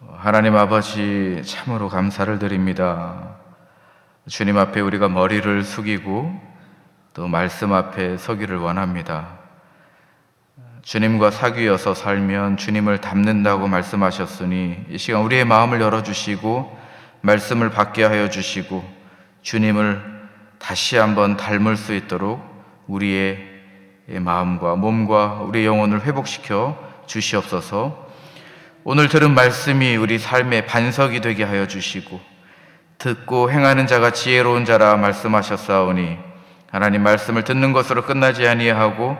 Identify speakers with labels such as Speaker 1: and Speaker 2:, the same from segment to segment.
Speaker 1: 하나님 아버지, 참으로 감사를 드립니다. 주님 앞에 우리가 머리를 숙이고 또 말씀 앞에 서기를 원합니다. 주님과 사귀어서 살면 주님을 닮는다고 말씀하셨으니 이 시간 우리의 마음을 열어주시고 말씀을 받게 하여 주시고 주님을 다시 한번 닮을 수 있도록 우리의 마음과 몸과 우리의 영혼을 회복시켜 주시옵소서. 오늘 들은 말씀이 우리 삶의 반석이 되게 하여 주시고 듣고 행하는 자가 지혜로운 자라 말씀하셨사오니 하나님 말씀을 듣는 것으로 끝나지 아니하고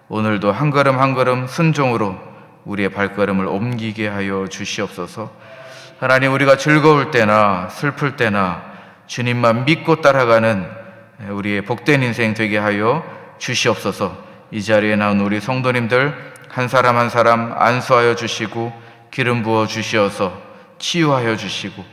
Speaker 1: 오늘도 한 걸음 한 걸음 순종으로 우리의 발걸음을 옮기게 하여 주시옵소서. 하나님, 우리가 즐거울 때나 슬플 때나 주님만 믿고 따라가는 우리의 복된 인생 되게 하여 주시옵소서. 이 자리에 나온 우리 성도님들 한 사람 한 사람 안수하여 주시고 기름 부어 주시어서 치유하여 주시고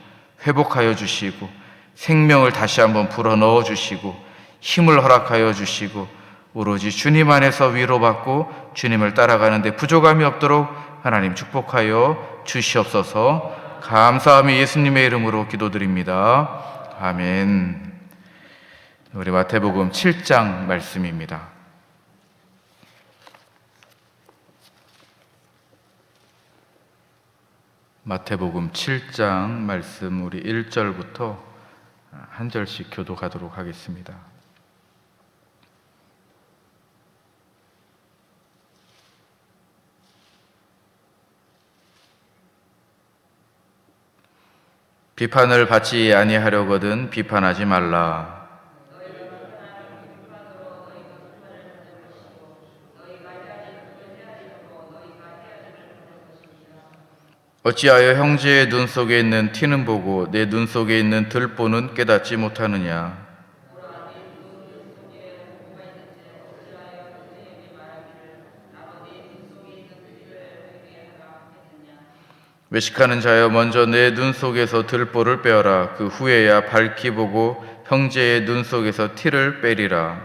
Speaker 1: 회복하여 주시고 생명을 다시 한번 불어 넣어 주시고 힘을 허락하여 주시고 오로지 주님 안에서 위로받고 주님을 따라가는데 부족함이 없도록 하나님 축복하여 주시옵소서. 감사함이 예수님의 이름으로 기도드립니다. 아멘. 우리 마태복음 7장 말씀입니다. 마태복음 7장 말씀 우리 1절부터 한 절씩 교독하도록 하겠습니다. 비판을 받지 아니하려거든 비판하지 말라. 어찌하여 형제의 눈 속에 있는 티는 보고 내 눈 속에 있는 들보는 깨닫지 못하느냐? 외식하는 자여, 먼저 내 눈 속에서 들보를 빼어라. 그 후에야 밝히 보고 형제의 눈 속에서 티를 빼리라.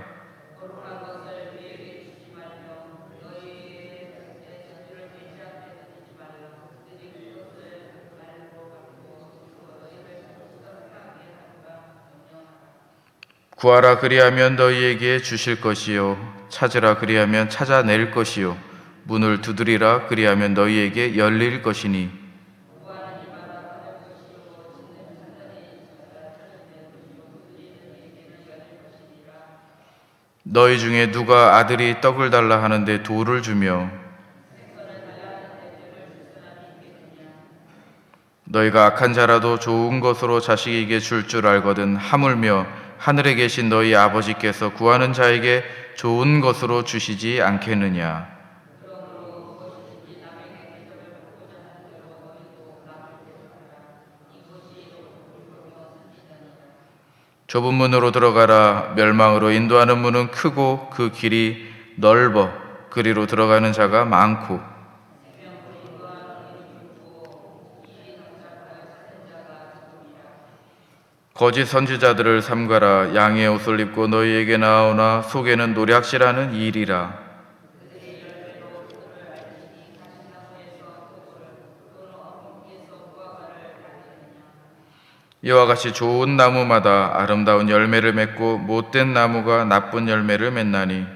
Speaker 1: 구하라, 그리하면 너희에게 주실 것이요, 찾으라, 그리하면 찾아낼 것이요, 문을 두드리라, 그리하면 너희에게 열릴 것이니. 너희 중에 누가 아들이 떡을 달라 하는데 돌을 주며 너희가 악한 자라도 좋은 것으로 자식에게 줄 줄 알거든 하물며 하늘에 계신 너희 아버지께서 구하는 자에게 좋은 것으로 주시지 않겠느냐? 좁은 문으로 들어가라. 멸망으로 인도하는 문은 크고 그 길이 넓어 그리로 들어가는 자가 많고 거짓 선지자들을 삼가라. 양의 옷을 입고 너희에게 나오나 속에는 노략질하는 일이라. 이와 같이 좋은 나무마다 아름다운 열매를 맺고 못된 나무가 나쁜 열매를 맺나니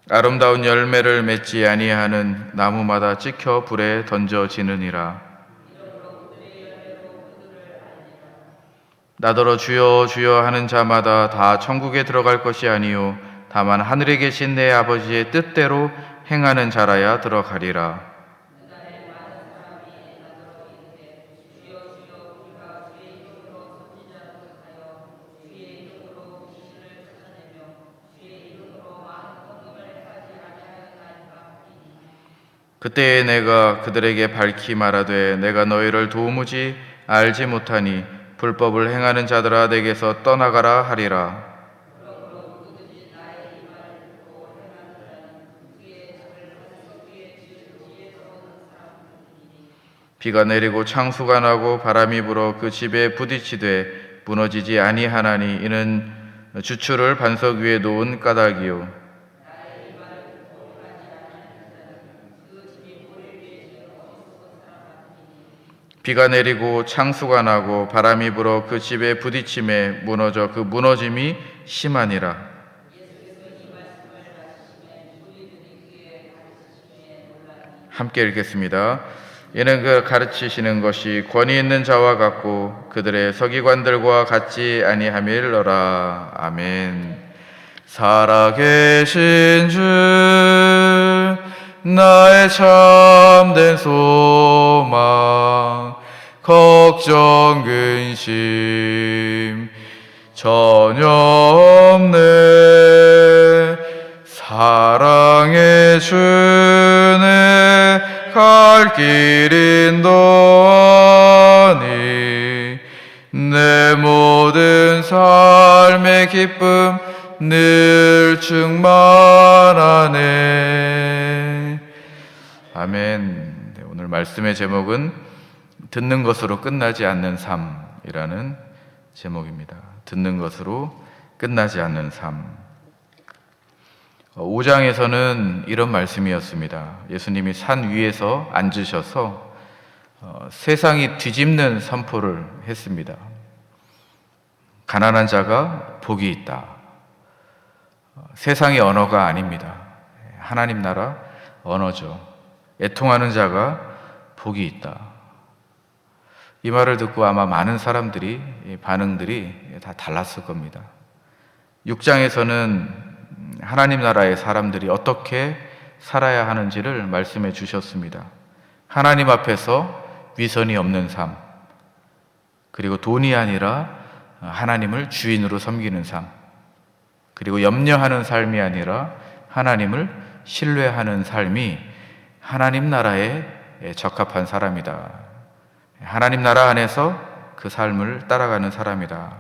Speaker 1: 아름다운 열매를 맺지 아니하는 나무마다 찍혀 불에 던져지느니라. 나더러 주여 주여 하는 자마다 다 천국에 들어갈 것이 아니요 다만 하늘에 계신 내 아버지의 뜻대로 행하는 자라야 들어가리라. 그때에 내가 그들에게 밝히 말하되 내가 너희를 도무지 알지 못하니 불법을 행하는 자들아 내게서 떠나가라 하리라. 비가 내리고 창수가 나고 바람이 불어 그 집에 부딪히되 무너지지 아니하나니 이는 주추를 반석 위에 놓은 까닭이요 비가 내리고 창수가 나고 바람이 불어 그 집에 부딪힘에 무너져 그 무너짐이 심하니라. 함께 읽겠습니다. 이는 그 가르치시는 것이 권위 있는 자와 같고 그들의 서기관들과 같지 아니함일러라. 아멘. 살아계신 주 나의 참된 소망 걱정 근심 전혀 없네. 사랑의 주네 갈 길 인도하니 내 모든 삶의 기쁨 늘 충만하네. 아멘. 네, 오늘 말씀의 제목은 듣는 것으로 끝나지 않는 삶이라는 제목입니다. 듣는 것으로 끝나지 않는 삶. 5장에서는 이런 말씀이었습니다. 예수님이 산 위에서 앉으셔서 세상이 뒤집는 선포를 했습니다. 가난한 자가 복이 있다. 세상의 언어가 아닙니다. 하나님 나라 언어죠. 애통하는 자가 복이 있다. 이 말을 듣고 아마 많은 사람들이 반응들이 다 달랐을 겁니다. 6장에서는 하나님 나라의 사람들이 어떻게 살아야 하는지를 말씀해 주셨습니다. 하나님 앞에서 위선이 없는 삶, 그리고 돈이 아니라 하나님을 주인으로 섬기는 삶, 그리고 염려하는 삶이 아니라 하나님을 신뢰하는 삶이 하나님 나라에 적합한 사람이다. 하나님 나라 안에서 그 삶을 따라가는 사람이다.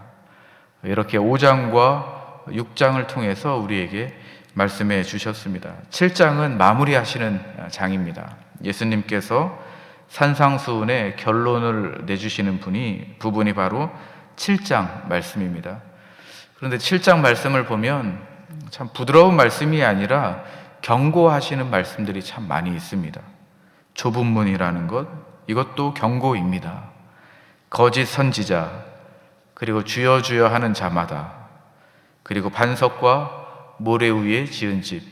Speaker 1: 이렇게 5장과 6장을 통해서 우리에게 말씀해 주셨습니다. 7장은 마무리하시는 장입니다. 예수님께서 산상수훈의 결론을 내주시는 부분이 바로 7장 말씀입니다. 그런데 7장 말씀을 보면 참 부드러운 말씀이 아니라 경고하시는 말씀들이 참 많이 있습니다. 좁은 문이라는 것, 이것도 경고입니다. 거짓 선지자, 그리고 주여 주여 하는 자마다, 그리고 반석과 모래 위에 지은 집,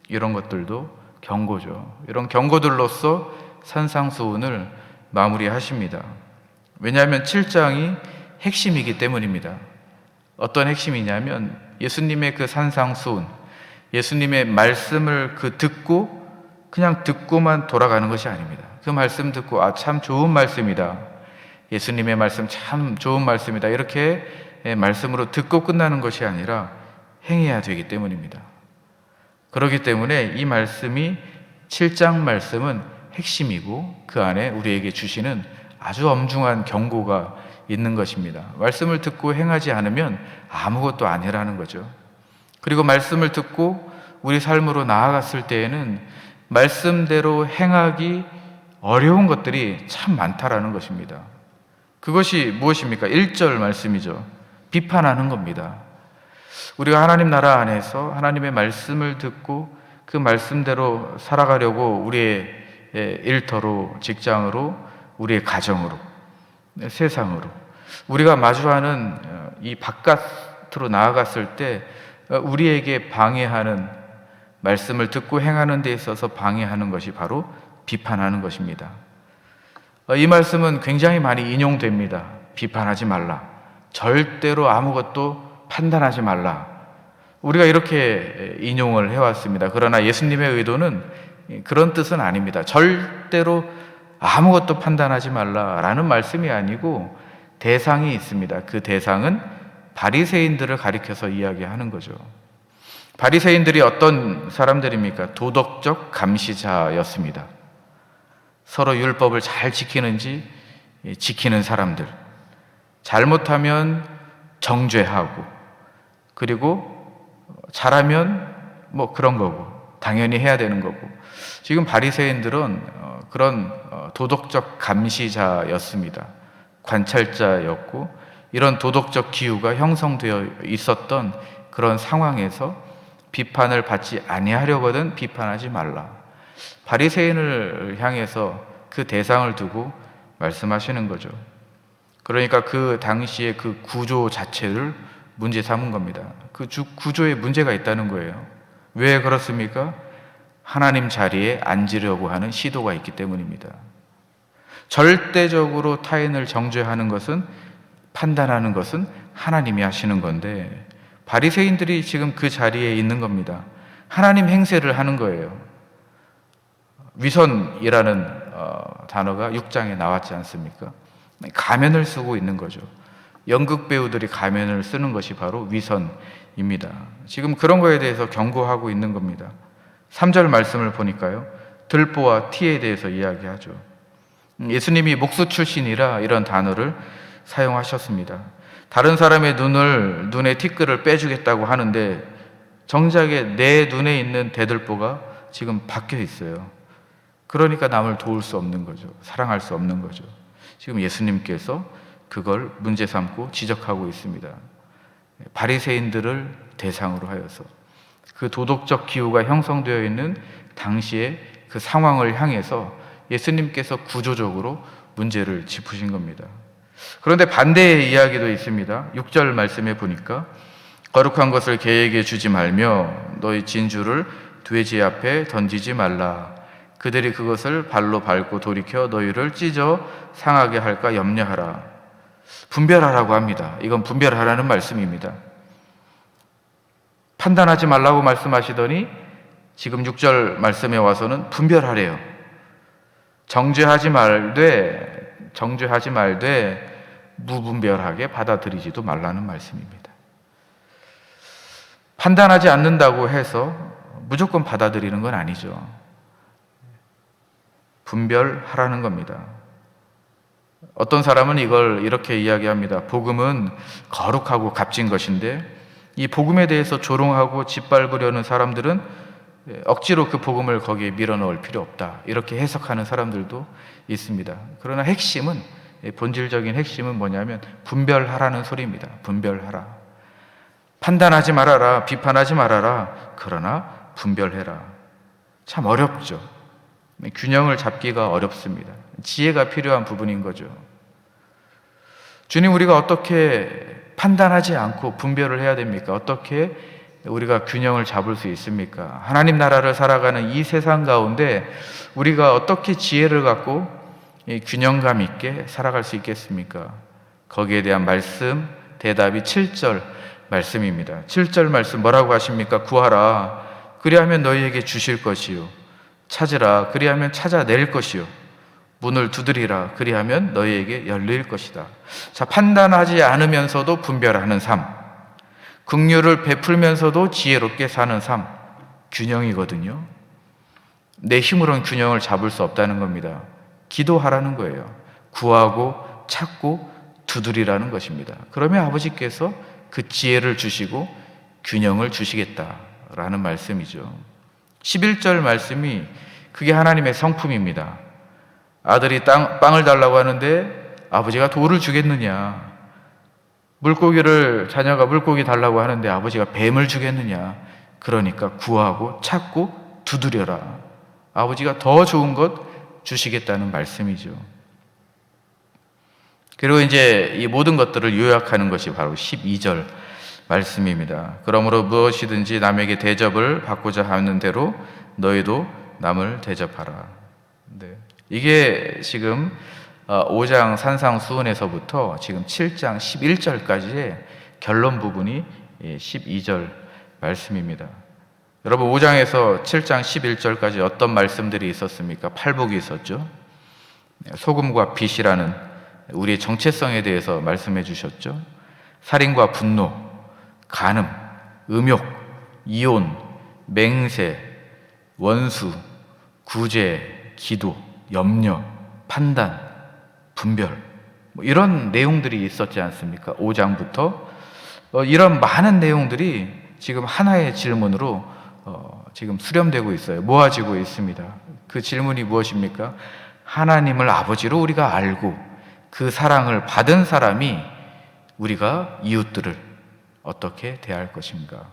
Speaker 1: 이런 것들도 경고죠. 이런 경고들로서 산상수훈을 마무리하십니다. 왜냐하면 7장이 핵심이기 때문입니다. 어떤 핵심이냐면 예수님의 그 산상수훈, 예수님의 말씀을 듣고 그냥 듣고만 돌아가는 것이 아닙니다. 그 말씀 듣고 참 좋은 말씀이다. 예수님의 말씀 참 좋은 말씀이다. 이렇게 말씀으로 듣고 끝나는 것이 아니라 행해야 되기 때문입니다. 그렇기 때문에 이 말씀이 7장 말씀은 핵심이고 그 안에 우리에게 주시는 아주 엄중한 경고가 있는 것입니다. 말씀을 듣고 행하지 않으면 아무것도 아니라는 거죠. 그리고 말씀을 듣고 우리 삶으로 나아갔을 때에는 말씀대로 행하기 어려운 것들이 참 많다라는 것입니다. 그것이 무엇입니까? 1절 말씀이죠. 비판하는 겁니다. 우리가 하나님 나라 안에서 하나님의 말씀을 듣고 그 말씀대로 살아가려고 우리의 일터로, 직장으로, 우리의 가정으로, 세상으로 우리가 마주하는 이 바깥으로 나아갔을 때 우리에게 방해하는, 말씀을 듣고 행하는 데 있어서 방해하는 것이 바로 비판하는 것입니다. 이 말씀은 굉장히 많이 인용됩니다. 비판하지 말라. 절대로 아무것도 판단하지 말라. 우리가 이렇게 인용을 해왔습니다. 그러나 예수님의 의도는 그런 뜻은 아닙니다. 절대로 아무것도 판단하지 말라라는 말씀이 아니고 대상이 있습니다. 그 대상은 바리새인들을 가리켜서 이야기하는 거죠. 바리새인들이 어떤 사람들입니까? 도덕적 감시자였습니다. 서로 율법을 잘 지키는지 지키는 사람들, 잘못하면 정죄하고, 그리고 잘하면 뭐 그런 거고 당연히 해야 되는 거고. 지금 바리새인들은 그런 도덕적 감시자였습니다. 관찰자였고, 이런 도덕적 기후가 형성되어 있었던 그런 상황에서 비판을 받지 아니하려거든 비판하지 말라. 바리새인을 향해서 그 대상을 두고 말씀하시는 거죠. 그러니까 그 당시의 그 구조 자체를 문제 삼은 겁니다. 그 구조에 문제가 있다는 거예요. 왜 그렇습니까? 하나님 자리에 앉으려고 하는 시도가 있기 때문입니다. 절대적으로 타인을 정죄하는 것은, 판단하는 것은 하나님이 하시는 건데, 바리새인들이 지금 그 자리에 있는 겁니다. 하나님 행세를 하는 거예요. 위선이라는 단어가 6장에 나왔지 않습니까? 가면을 쓰고 있는 거죠. 연극 배우들이 가면을 쓰는 것이 바로 위선입니다. 지금 그런 거에 대해서 경고하고 있는 겁니다. 3절 말씀을 보니까요, 들보와 티에 대해서 이야기하죠. 예수님이 목수 출신이라 이런 단어를 사용하셨습니다. 다른 사람의 눈에 티끌을 빼주겠다고 하는데 정작에 내 눈에 있는 대들보가 지금 박혀 있어요. 그러니까 남을 도울 수 없는 거죠. 사랑할 수 없는 거죠. 지금 예수님께서 그걸 문제 삼고 지적하고 있습니다. 바리새인들을 대상으로 하여서 그 도덕적 기호가 형성되어 있는 당시의 그 상황을 향해서 예수님께서 구조적으로 문제를 짚으신 겁니다. 그런데 반대의 이야기도 있습니다. 6절 말씀에 보니까 거룩한 것을 개에게 주지 말며 너희 진주를 돼지 앞에 던지지 말라. 그들이 그것을 발로 밟고 돌이켜 너희를 찢어 상하게 할까 염려하라. 분별하라고 합니다. 이건 분별하라는 말씀입니다. 판단하지 말라고 말씀하시더니 지금 6절 말씀에 와서는 분별하래요. 정죄하지 말되 무분별하게 받아들이지도 말라는 말씀입니다. 판단하지 않는다고 해서 무조건 받아들이는 건 아니죠. 분별하라는 겁니다. 어떤 사람은 이걸 이렇게 이야기합니다. 복음은 거룩하고 값진 것인데 이 복음에 대해서 조롱하고 짓밟으려는 사람들은 억지로 그 복음을 거기에 밀어넣을 필요 없다, 이렇게 해석하는 사람들도 있습니다. 그러나 본질적인 핵심은 뭐냐면 분별하라는 소리입니다. 분별하라. 판단하지 말아라, 비판하지 말아라. 그러나 분별해라. 참 어렵죠. 균형을 잡기가 어렵습니다. 지혜가 필요한 부분인 거죠. 주님, 우리가 어떻게 판단하지 않고 분별을 해야 됩니까? 어떻게 우리가 균형을 잡을 수 있습니까? 하나님 나라를 살아가는 이 세상 가운데 우리가 어떻게 지혜를 갖고 균형감 있게 살아갈 수 있겠습니까? 거기에 대한 말씀, 대답이 7절 말씀입니다. 7절 말씀 뭐라고 하십니까? 구하라, 그리하면 너희에게 주실 것이요. 찾으라, 그리하면 찾아낼 것이요. 문을 두드리라, 그리하면 너희에게 열릴 것이다. 자, 판단하지 않으면서도 분별하는 삶, 긍휼을 베풀면서도 지혜롭게 사는 삶, 균형이거든요. 내 힘으로는 균형을 잡을 수 없다는 겁니다. 기도하라는 거예요. 구하고 찾고 두드리라는 것입니다. 그러면 아버지께서 그 지혜를 주시고 균형을 주시겠다라는 말씀이죠. 11절 말씀이 그게 하나님의 성품입니다. 아들이 빵을 달라고 하는데 아버지가 돌을 주겠느냐? 자녀가 물고기 달라고 하는데 아버지가 뱀을 주겠느냐? 그러니까 구하고 찾고 두드려라. 아버지가 더 좋은 것 주시겠다는 말씀이죠. 그리고 이제 이 모든 것들을 요약하는 것이 바로 12절 말씀입니다. 그러므로 무엇이든지 남에게 대접을 받고자 하는 대로 너희도 남을 대접하라. 네. 이게 지금 5장 산상수훈에서부터 지금 7장 11절까지의 결론 부분이 12절 말씀입니다. 여러분, 5장에서 7장 11절까지 어떤 말씀들이 있었습니까? 팔복이 있었죠. 소금과 빛이라는 우리의 정체성에 대해서 말씀해 주셨죠. 살인과 분노, 간음, 음욕, 이혼, 맹세, 원수, 구제, 기도, 염려, 판단, 분별, 이런 내용들이 있었지 않습니까? 5장부터 이런 많은 내용들이 지금 하나의 질문으로 지금 수렴되고 있어요. 모아지고 있습니다. 그 질문이 무엇입니까? 하나님을 아버지로 우리가 알고 그 사랑을 받은 사람이 우리가 이웃들을 어떻게 대할 것인가?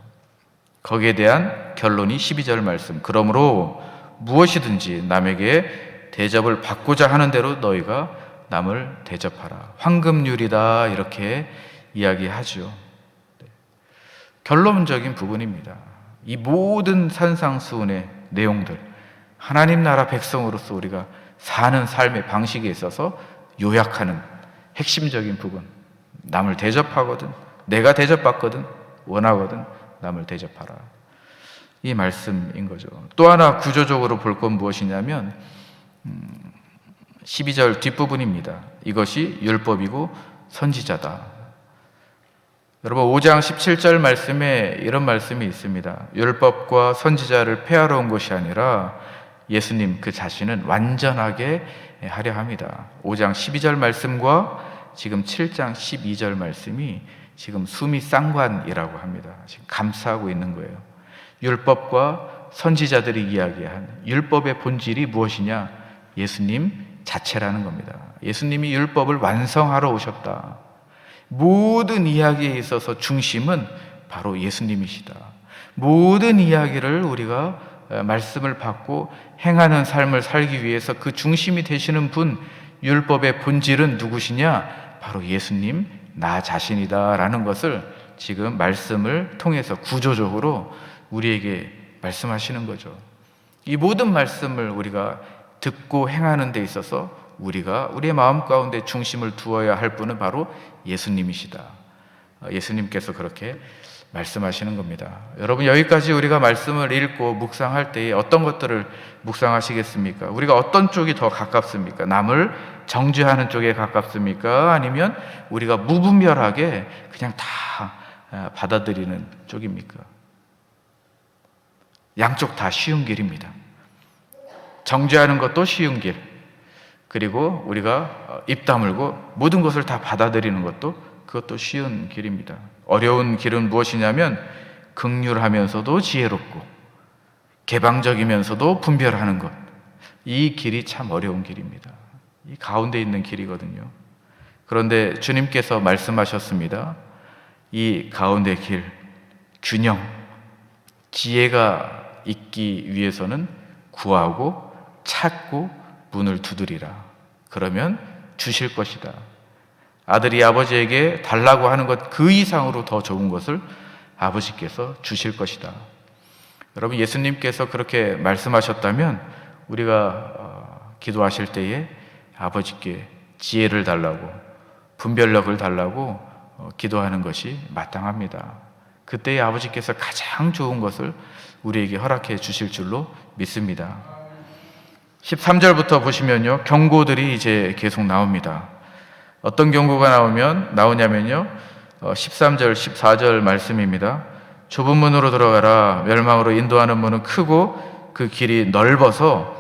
Speaker 1: 거기에 대한 결론이 12절 말씀. 그러므로 무엇이든지 남에게 대접을 받고자 하는 대로 너희가 남을 대접하라. 황금률이다 이렇게 이야기하죠. 결론적인 부분입니다. 이 모든 산상수훈의 내용들, 하나님 나라 백성으로서 우리가 사는 삶의 방식에 있어서 요약하는 핵심적인 부분, 남을 대접하거든, 내가 대접받거든, 원하거든 남을 대접하라, 이 말씀인 거죠. 또 하나 구조적으로 볼 건 무엇이냐면 12절 뒷부분입니다. 이것이 율법이고 선지자다. 여러분 5장 17절 말씀에 이런 말씀이 있습니다. 율법과 선지자를 폐하러 온 것이 아니라 예수님 그 자신은 완전하게 하려 합니다. 5장 12절 말씀과 지금 7장 12절 말씀이 지금 수미 쌍관이라고 합니다. 지금 감싸고 있는 거예요. 율법과 선지자들이 이야기한 율법의 본질이 무엇이냐? 예수님 자체라는 겁니다. 예수님이 율법을 완성하러 오셨다. 모든 이야기에 있어서 중심은 바로 예수님이시다. 모든 이야기를 우리가 말씀을 받고 행하는 삶을 살기 위해서 그 중심이 되시는 분, 율법의 본질은 누구시냐? 바로 예수님, 나 자신이다 라는 것을 지금 말씀을 통해서 구조적으로 우리에게 말씀하시는 거죠. 이 모든 말씀을 우리가 듣고 행하는 데 있어서 우리가 우리의 마음 가운데 중심을 두어야 할 분은 바로 예수님이시다. 예수님께서 그렇게 말씀하시는 겁니다. 여러분 여기까지 우리가 말씀을 읽고 묵상할 때에 어떤 것들을 묵상하시겠습니까? 우리가 어떤 쪽이 더 가깝습니까? 남을 정죄하는 쪽에 가깝습니까? 아니면 우리가 무분별하게 그냥 다 받아들이는 쪽입니까? 양쪽 다 쉬운 길입니다. 정죄하는 것도 쉬운 길, 그리고 우리가 입 다물고 모든 것을 다 받아들이는 것도 그것도 쉬운 길입니다. 어려운 길은 무엇이냐면 긍휼하면서도 지혜롭고 개방적이면서도 분별하는 것, 이 길이 참 어려운 길입니다. 이 가운데 있는 길이거든요. 그런데 주님께서 말씀하셨습니다. 이 가운데 길, 균형, 지혜가 있기 위해서는 구하고 찾고 문을 두드리라. 그러면 주실 것이다. 아들이 아버지에게 달라고 하는 것 그 이상으로 더 좋은 것을 아버지께서 주실 것이다. 여러분 예수님께서 그렇게 말씀하셨다면 우리가 기도하실 때에 아버지께 지혜를 달라고, 분별력을 달라고 기도하는 것이 마땅합니다. 그때에 아버지께서 가장 좋은 것을 우리에게 허락해 주실 줄로 믿습니다. 13절부터 보시면요, 경고들이 이제 계속 나옵니다. 어떤 경고가 나오냐면요, 13절, 14절 말씀입니다. 좁은 문으로 들어가라. 멸망으로 인도하는 문은 크고 그 길이 넓어서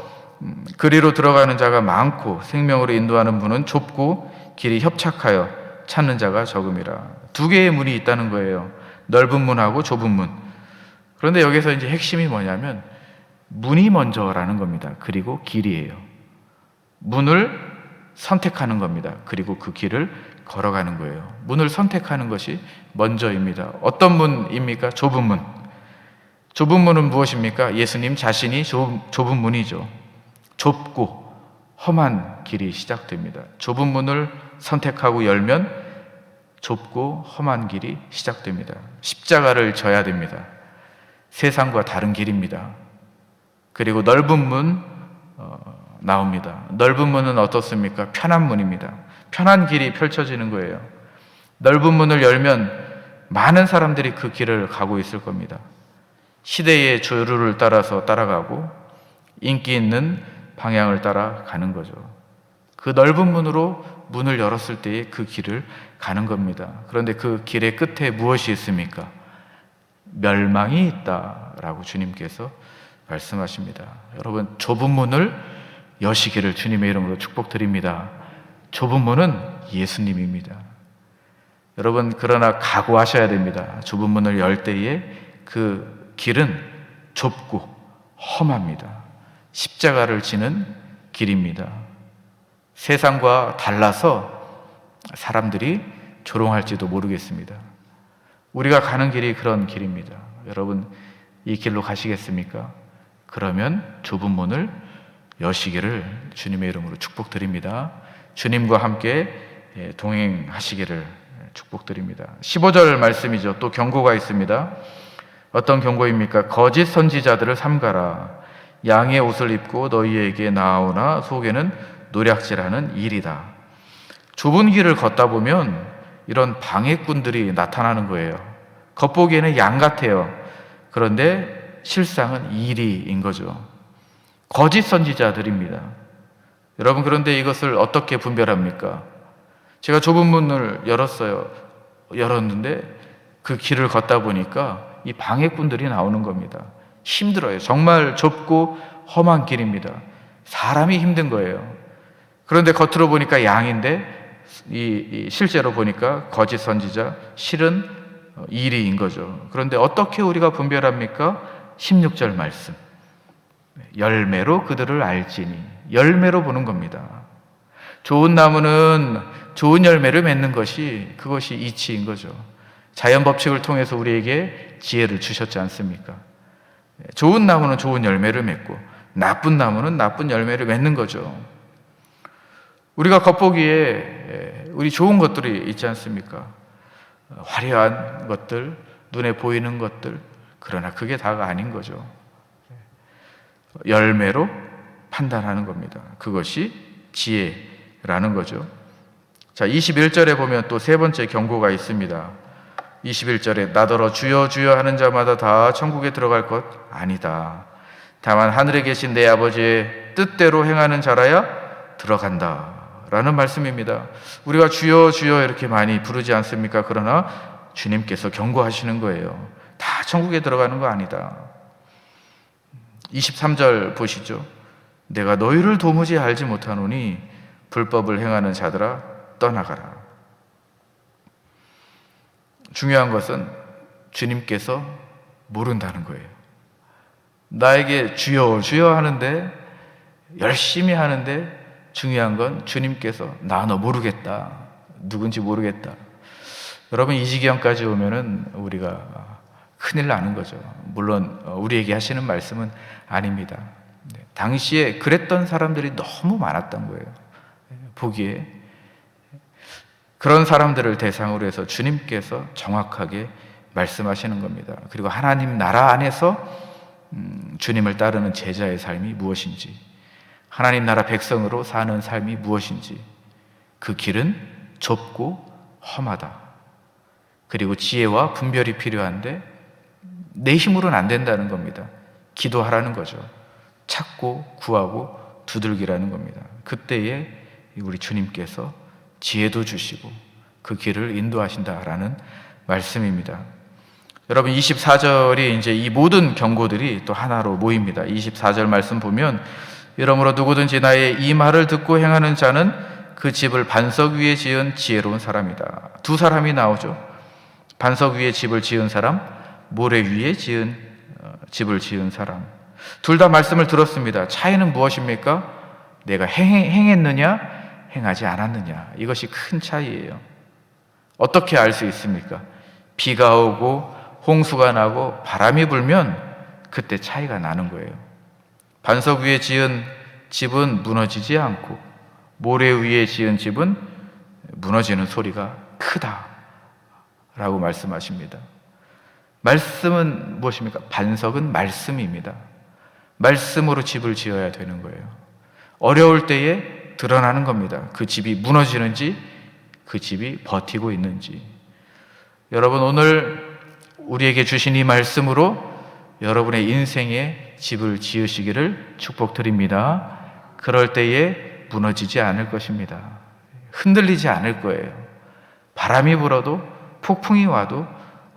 Speaker 1: 그리로 들어가는 자가 많고 생명으로 인도하는 문은 좁고 길이 협착하여 찾는 자가 적음이라. 두 개의 문이 있다는 거예요. 넓은 문하고 좁은 문. 그런데 여기서 이제 핵심이 뭐냐면 문이 먼저라는 겁니다. 그리고 길이에요. 문을 선택하는 겁니다. 그리고 그 길을 걸어가는 거예요. 문을 선택하는 것이 먼저입니다. 어떤 문입니까? 좁은 문. 좁은 문은 무엇입니까? 예수님 자신이 좁은 문이죠. 좁고 험한 길이 시작됩니다. 좁은 문을 선택하고 열면 좁고 험한 길이 시작됩니다. 십자가를 져야 됩니다. 세상과 다른 길입니다. 그리고 넓은 문 나옵니다. 넓은 문은 어떻습니까? 편한 문입니다. 편한 길이 펼쳐지는 거예요. 넓은 문을 열면 많은 사람들이 그 길을 가고 있을 겁니다. 시대의 조류를 따라서 따라가고 인기 있는 방향을 따라가는 거죠. 그 넓은 문으로 문을 열었을 때에 그 길을 가는 겁니다. 그런데 그 길의 끝에 무엇이 있습니까? 멸망이 있다라고 주님께서 말씀하십니다. 여러분, 좁은 문을 여시기를 주님의 이름으로 축복드립니다. 좁은 문은 예수님입니다. 여러분, 그러나 각오하셔야 됩니다. 좁은 문을 열 때에 그 길은 좁고 험합니다. 십자가를 지는 길입니다. 세상과 달라서 사람들이 조롱할지도 모르겠습니다. 우리가 가는 길이 그런 길입니다. 여러분, 이 길로 가시겠습니까? 그러면 좁은 문을 여시기를 주님의 이름으로 축복드립니다. 주님과 함께 동행하시기를 축복드립니다. 15절 말씀이죠. 또 경고가 있습니다. 어떤 경고입니까? 거짓 선지자들을 삼가라. 양의 옷을 입고 너희에게 나아오나 속에는 노략질하는 일이다. 좁은 길을 걷다 보면 이런 방해꾼들이 나타나는 거예요. 겉보기에는 양 같아요. 그런데 실상은 이리인 거죠. 거짓 선지자들입니다. 여러분, 그런데 이것을 어떻게 분별합니까? 제가 좁은 문을 열었는데 그 길을 걷다 보니까 이 방해꾼들이 나오는 겁니다. 힘들어요. 정말 좁고 험한 길입니다. 사람이 힘든 거예요. 그런데 겉으로 보니까 양인데 실제로 보니까 거짓 선지자, 실은 이리인 거죠. 그런데 어떻게 우리가 분별합니까? 16절 말씀. 열매로 그들을 알지니. 열매로 보는 겁니다. 좋은 나무는 좋은 열매를 맺는 그것이 이치인 거죠. 자연 법칙을 통해서 우리에게 지혜를 주셨지 않습니까? 좋은 나무는 좋은 열매를 맺고 나쁜 나무는 나쁜 열매를 맺는 거죠. 우리가 겉보기에 우리 좋은 것들이 있지 않습니까? 화려한 것들, 눈에 보이는 것들, 그러나 그게 다가 아닌 거죠. 열매로 판단하는 겁니다. 그것이 지혜라는 거죠. 자, 21절에 보면 또 세 번째 경고가 있습니다. 21절에 나더러 주여 주여 하는 자마다 다 천국에 들어갈 것 아니다. 다만 하늘에 계신 내 아버지의 뜻대로 행하는 자라야 들어간다 라는 말씀입니다. 우리가 주여 주여 이렇게 많이 부르지 않습니까? 그러나 주님께서 경고하시는 거예요. 다 천국에 들어가는 거 아니다. 23절 보시죠. 내가 너희를 도무지 알지 못하노니 불법을 행하는 자들아 떠나가라. 중요한 것은 주님께서 모른다는 거예요. 나에게 주여 주여 하는데, 열심히 하는데, 중요한 건 주님께서 나 너 모르겠다, 누군지 모르겠다. 여러분, 이 지경까지 오면은 우리가 큰일 나는 거죠. 물론 우리에게 하시는 말씀은 아닙니다. 당시에 그랬던 사람들이 너무 많았던 거예요. 보기에 그런 사람들을 대상으로 해서 주님께서 정확하게 말씀하시는 겁니다. 그리고 하나님 나라 안에서 주님을 따르는 제자의 삶이 무엇인지, 하나님 나라 백성으로 사는 삶이 무엇인지, 그 길은 좁고 험하다. 그리고 지혜와 분별이 필요한데 내 힘으로는 안 된다는 겁니다. 기도하라는 거죠. 찾고 구하고 두들기라는 겁니다. 그때에 우리 주님께서 지혜도 주시고 그 길을 인도하신다라는 말씀입니다. 여러분, 24절이 이제 이 모든 경고들이 또 하나로 모입니다. 24절 말씀 보면 이러므로 누구든지 나의 이 말을 듣고 행하는 자는 그 집을 반석 위에 지은 지혜로운 사람이다. 두 사람이 나오죠. 반석 위에 집을 지은 사람, 모래 위에 집을 지은 사람. 둘 다 말씀을 들었습니다. 차이는 무엇입니까? 내가 행했느냐, 행하지 않았느냐. 이것이 큰 차이예요. 어떻게 알 수 있습니까? 비가 오고 홍수가 나고 바람이 불면 그때 차이가 나는 거예요. 반석 위에 지은 집은 무너지지 않고 모래 위에 지은 집은 무너지는 소리가 크다라고 말씀하십니다. 말씀은 무엇입니까? 반석은 말씀입니다. 말씀으로 집을 지어야 되는 거예요. 어려울 때에 드러나는 겁니다. 그 집이 무너지는지, 그 집이 버티고 있는지. 여러분, 오늘 우리에게 주신 이 말씀으로 여러분의 인생에 집을 지으시기를 축복드립니다. 그럴 때에 무너지지 않을 것입니다. 흔들리지 않을 거예요. 바람이 불어도, 폭풍이 와도,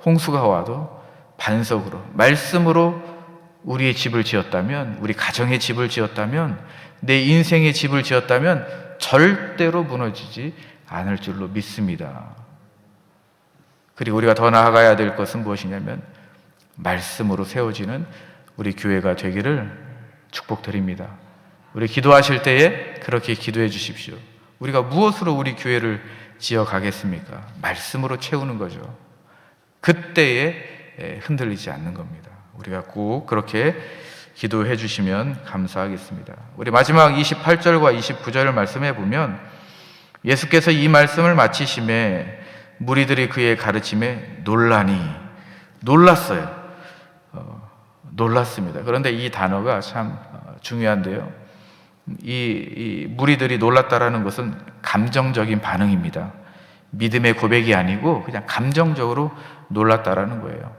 Speaker 1: 홍수가 와도 반석으로, 말씀으로 우리의 집을 지었다면, 우리 가정의 집을 지었다면, 내 인생의 집을 지었다면 절대로 무너지지 않을 줄로 믿습니다. 그리고 우리가 더 나아가야 될 것은 무엇이냐면 말씀으로 세워지는 우리 교회가 되기를 축복드립니다. 우리 기도하실 때에 그렇게 기도해 주십시오. 우리가 무엇으로 우리 교회를 지어가겠습니까? 말씀으로 채우는 거죠. 그때에 흔들리지 않는 겁니다. 우리가 꼭 그렇게 기도해 주시면 감사하겠습니다. 우리 마지막 28절과 29절을 말씀해 보면 예수께서 이 말씀을 마치심에 무리들이 그의 가르침에 놀랐어요. 놀랐습니다. 그런데 이 단어가 참 중요한데요. 이 무리들이 놀랐다라는 것은 감정적인 반응입니다. 믿음의 고백이 아니고 그냥 감정적으로 놀랐다라는 거예요.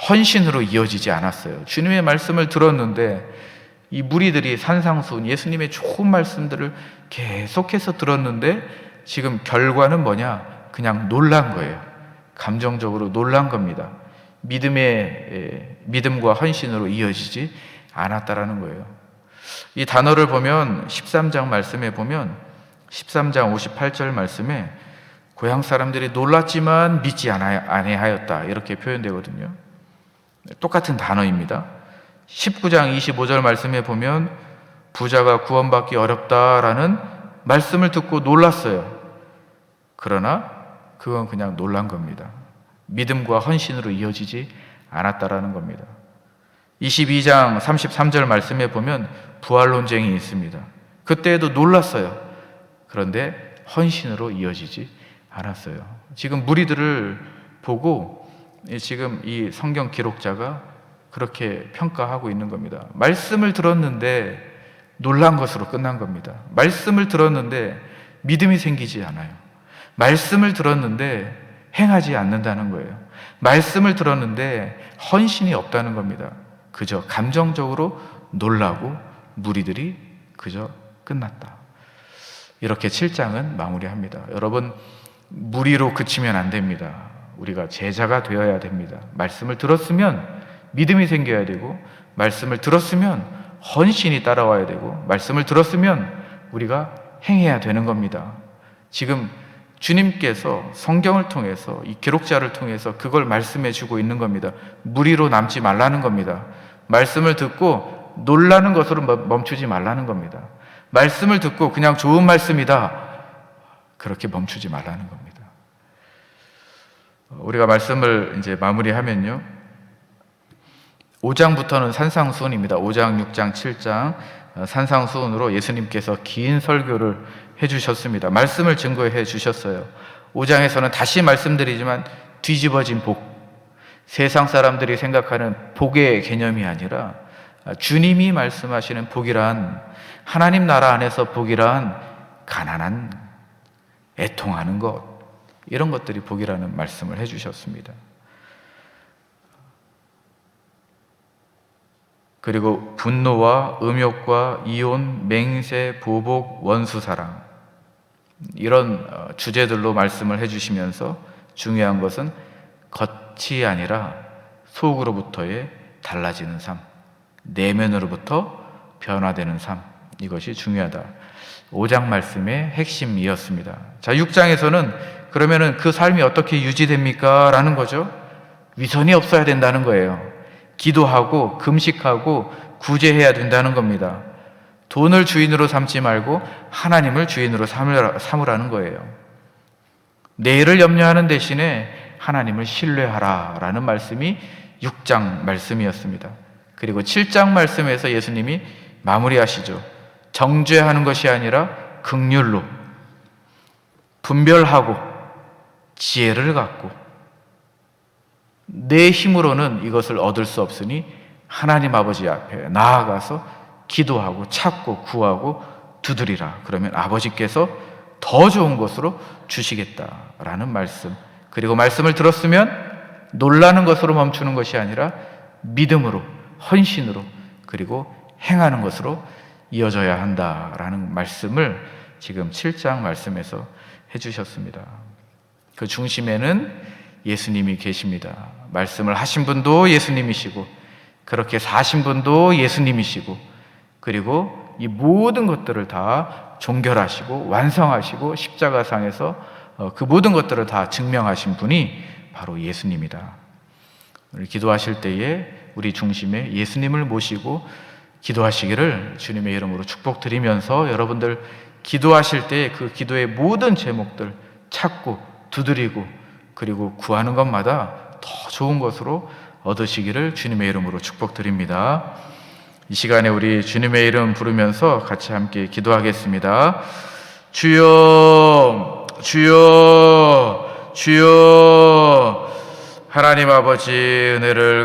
Speaker 1: 헌신으로 이어지지 않았어요. 주님의 말씀을 들었는데 이 무리들이 산상수훈 예수님의 좋은 말씀들을 계속해서 들었는데 지금 결과는 뭐냐? 그냥 놀란 거예요. 감정적으로 놀란 겁니다. 믿음과 헌신으로 이어지지 않았다라는 거예요. 이 단어를 보면 13장 말씀에 보면 13장 58절 말씀에 고향 사람들이 놀랐지만 믿지 아니하였다 이렇게 표현되거든요. 똑같은 단어입니다. 19장 25절 말씀에 보면 부자가 구원받기 어렵다라는 말씀을 듣고 놀랐어요. 그러나 그건 그냥 놀란 겁니다. 믿음과 헌신으로 이어지지 않았다라는 겁니다. 22장 33절 말씀에 보면 부활 논쟁이 있습니다. 그때에도 놀랐어요. 그런데 헌신으로 이어지지 않았어요. 지금 무리들을 보고 지금 이 성경 기록자가 그렇게 평가하고 있는 겁니다. 말씀을 들었는데 놀란 것으로 끝난 겁니다. 말씀을 들었는데 믿음이 생기지 않아요. 말씀을 들었는데 행하지 않는다는 거예요. 말씀을 들었는데 헌신이 없다는 겁니다. 그저 감정적으로 놀라고 무리들이 그저 끝났다. 이렇게 7장은 마무리합니다. 여러분, 무리로 그치면 안 됩니다. 우리가 제자가 되어야 됩니다. 말씀을 들었으면 믿음이 생겨야 되고, 말씀을 들었으면 헌신이 따라와야 되고, 말씀을 들었으면 우리가 행해야 되는 겁니다. 지금 주님께서 성경을 통해서 이 기록자를 통해서 그걸 말씀해 주고 있는 겁니다. 무리로 남지 말라는 겁니다. 말씀을 듣고 놀라는 것으로 멈추지 말라는 겁니다. 말씀을 듣고 그냥 좋은 말씀이다 그렇게 멈추지 말라는 겁니다. 우리가 말씀을 이제 마무리하면요, 5장부터는 산상수훈입니다. 5장, 6장, 7장 산상수훈으로 예수님께서 긴 설교를 해주셨습니다. 말씀을 증거해 주셨어요. 5장에서는 다시 말씀드리지만 뒤집어진 복, 세상 사람들이 생각하는 복의 개념이 아니라 주님이 말씀하시는 복이란, 하나님 나라 안에서 복이란 가난한, 애통하는 것, 이런 것들이 복이라는 말씀을 해주셨습니다. 그리고 분노와 음욕과 이혼, 맹세, 보복, 원수사랑, 이런 주제들로 말씀을 해주시면서 중요한 것은 겉이 아니라 속으로부터의 달라지는 삶, 내면으로부터 변화되는 삶, 이것이 중요하다. 5장 말씀의 핵심이었습니다. 자, 6장에서는 그러면은 그 삶이 어떻게 유지됩니까? 라는 거죠. 위선이 없어야 된다는 거예요. 기도하고 금식하고 구제해야 된다는 겁니다. 돈을 주인으로 삼지 말고 하나님을 주인으로 삼으라는 거예요. 내일을 염려하는 대신에 하나님을 신뢰하라라는 말씀이 6장 말씀이었습니다. 그리고 7장 말씀에서 예수님이 마무리하시죠. 정죄하는 것이 아니라 긍휼로, 분별하고 지혜를 갖고, 내 힘으로는 이것을 얻을 수 없으니 하나님 아버지 앞에 나아가서 기도하고 찾고 구하고 두드리라. 그러면 아버지께서 더 좋은 것으로 주시겠다라는 말씀. 그리고 말씀을 들었으면 놀라는 것으로 멈추는 것이 아니라 믿음으로, 헌신으로, 그리고 행하는 것으로 이어져야 한다라는 말씀을 지금 7장 말씀에서 해주셨습니다. 그 중심에는 예수님이 계십니다. 말씀을 하신 분도 예수님이시고, 그렇게 사신 분도 예수님이시고, 그리고 이 모든 것들을 다 종결하시고 완성하시고 십자가상에서 그 모든 것들을 다 증명하신 분이 바로 예수님이다. 우리 기도하실 때에 우리 중심에 예수님을 모시고 기도하시기를 주님의 이름으로 축복드리면서, 여러분들 기도하실 때 그 기도의 모든 제목들 찾고 두드리고 그리고 구하는 것마다 더 좋은 것으로 얻으시기를 주님의 이름으로 축복드립니다. 이 시간에 우리 주님의 이름 부르면서 같이 함께 기도하겠습니다. 주여 주여, 주여. 하나님 아버지 은혜를